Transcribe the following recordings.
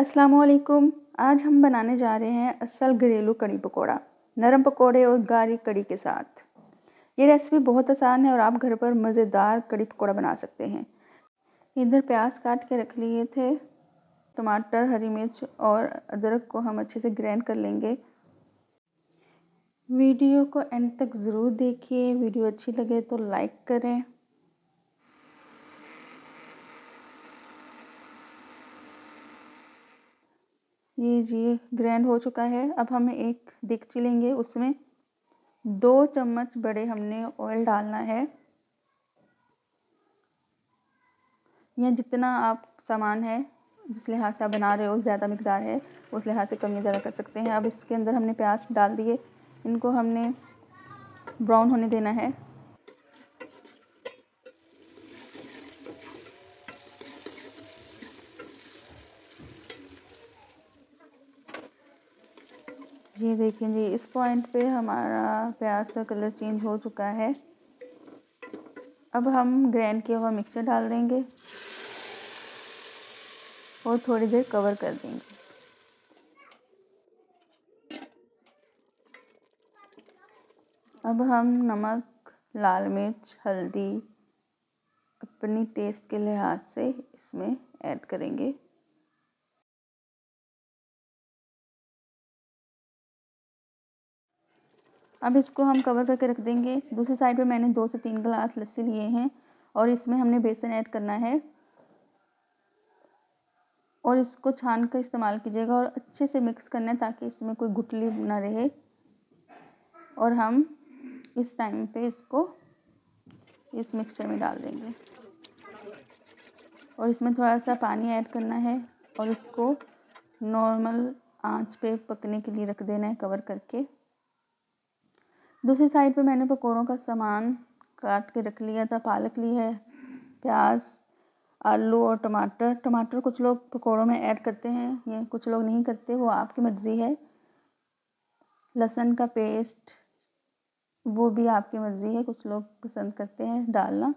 अस्सलाम वालेकुम। आज हम बनाने जा रहे हैं असल घरेलू कड़ी पकोड़ा, नरम पकोड़े और गाढ़ी कड़ी के साथ। ये रेसिपी बहुत आसान है और आप घर पर मज़ेदार कड़ी पकोड़ा बना सकते हैं। इधर प्याज काट के रख लिए थे, टमाटर, हरी मिर्च और अदरक को हम अच्छे से ग्राइंड कर लेंगे। वीडियो को एंड तक ज़रूर देखिए। वीडियो अच्छी लगे तो लाइक करें। ये जी ग्राइंड हो चुका है। अब हमें एक देगची लेंगे, उसमें 2 चम्मच बड़े हमने ऑयल डालना है। यह जितना आप सामान है जिस लिहाज से आप बना रहे हो, ज़्यादा मिकदार है उस लिहाज से कम या ज़्यादा कर सकते हैं। अब इसके अंदर हमने प्याज डाल दिए, इनको हमने ब्राउन होने देना है। ये देखिए जी, इस पॉइंट पे हमारा प्याज का कलर चेंज हो चुका है। अब हम ग्राइंड किया हुआ मिक्सचर डाल देंगे और थोड़ी देर कवर कर देंगे। अब हम नमक, लाल मिर्च, हल्दी अपनी टेस्ट के लिहाज से इसमें ऐड करेंगे। अब इसको हम कवर करके रख देंगे। दूसरी साइड पे मैंने 2 से 3 गिलास लस्सी लिए हैं और इसमें हमने बेसन ऐड करना है और इसको छान कर इस्तेमाल कीजिएगा और अच्छे से मिक्स करना है ताकि इसमें कोई गुठली ना रहे। और हम इस टाइम पे इसको इस मिक्सचर में डाल देंगे और इसमें थोड़ा सा पानी ऐड करना है और इसको नॉर्मल आंच पे पकने के लिए रख देना है कवर करके। दूसरी साइड पे मैंने पकौड़ों का सामान काट के रख लिया था। पालक ली है, प्याज, आलू और टमाटर। टमाटर कुछ लोग पकौड़ों में ऐड करते हैं, ये कुछ लोग नहीं करते, वो आपकी मर्ज़ी है। लहसुन का पेस्ट वो भी आपकी मर्ज़ी है, कुछ लोग पसंद करते हैं डालना,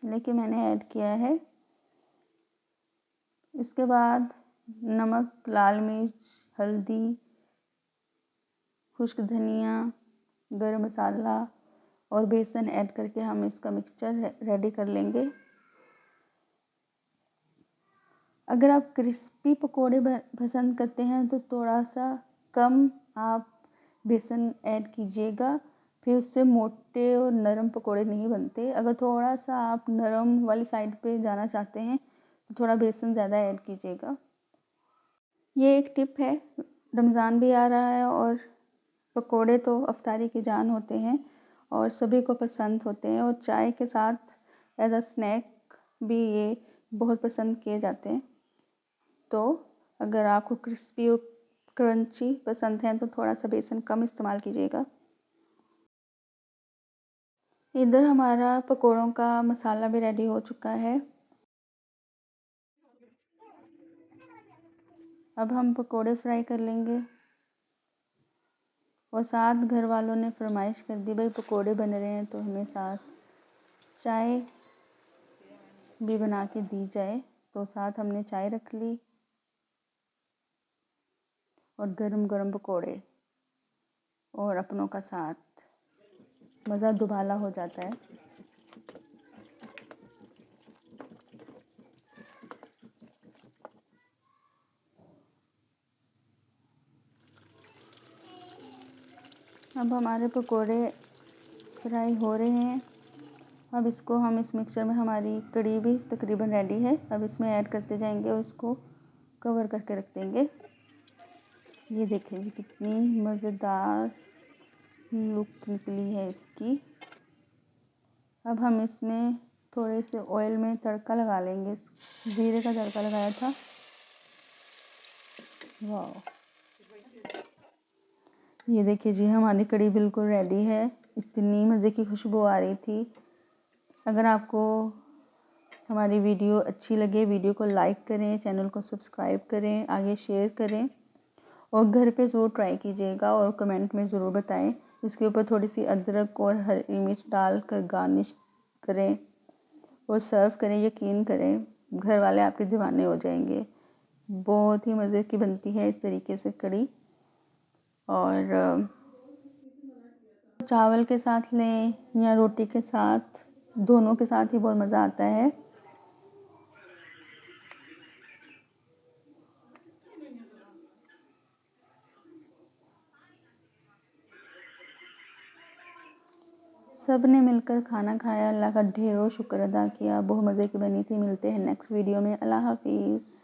लेकिन मैंने ऐड किया है। इसके बाद नमक, लाल मिर्च, हल्दी, खुश्क धनिया, गरम मसाला और बेसन ऐड करके हम इसका मिक्सचर रेडी कर लेंगे। अगर आप क्रिस्पी पकोड़े पसंद करते हैं तो थोड़ा सा कम आप बेसन ऐड कीजिएगा, फिर उससे मोटे और नरम पकोड़े नहीं बनते। अगर थोड़ा सा आप नरम वाली साइड पे जाना चाहते हैं तो थोड़ा बेसन ज़्यादा ऐड कीजिएगा। ये एक टिप है, रमज़ान भी आ रहा है और पकोड़े तो अफ्तारी की जान होते हैं और सभी को पसंद होते हैं और चाय के साथ एज अ स्नैक भी ये बहुत पसंद किए जाते हैं। तो अगर आपको क्रिस्पी और क्रंची पसंद है तो थोड़ा सा बेसन कम इस्तेमाल कीजिएगा। इधर हमारा पकोड़ों का मसाला भी रेडी हो चुका है। अब हम पकोड़े फ्राई कर लेंगे और साथ घर वालों ने फरमाइश कर दी, भाई पकोड़े बन रहे हैं तो हमें साथ चाय भी बना के दी जाए। तो साथ हमने चाय रख ली और गरम गरम पकोड़े और अपनों का साथ, मज़ा दुबाला हो जाता है। अब हमारे पकोड़े फ्राई हो रहे हैं। अब इसको हम इस मिक्सचर में, हमारी कड़ी भी तकरीबन रेडी है, अब इसमें ऐड करते जाएंगे और इसको कवर करके रख देंगे। ये देखिए जी कितनी मज़ेदार लुक निकली है इसकी। अब हम इसमें थोड़े से ऑयल में तड़का लगा लेंगे। ज़ीरे का तड़का लगाया था। वाह, ये देखिए जी हमारी कड़ी बिल्कुल रेडी है। इतनी मज़े की खुशबू आ रही थी। अगर आपको हमारी वीडियो अच्छी लगे, वीडियो को लाइक करें, चैनल को सब्सक्राइब करें, आगे शेयर करें और घर पे ज़रूर ट्राई कीजिएगा और कमेंट में ज़रूर बताएं। इसके ऊपर थोड़ी सी अदरक और हरी मिर्च डाल कर गार्निश करें और सर्व करें। यकीन करें घर वाले आपके दीवाने हो जाएंगे। बहुत ही मज़े की बनती है इस तरीके से कड़ी। और चावल के साथ लें या रोटी के साथ, दोनों के साथ ही बहुत मज़ा आता है। सब ने मिलकर खाना खाया, अल्लाह का ढेरों शुक्र अदा किया। बहुत मज़े की बनी थी। मिलते हैं नेक्स्ट वीडियो में। अल्लाह हाफिज़।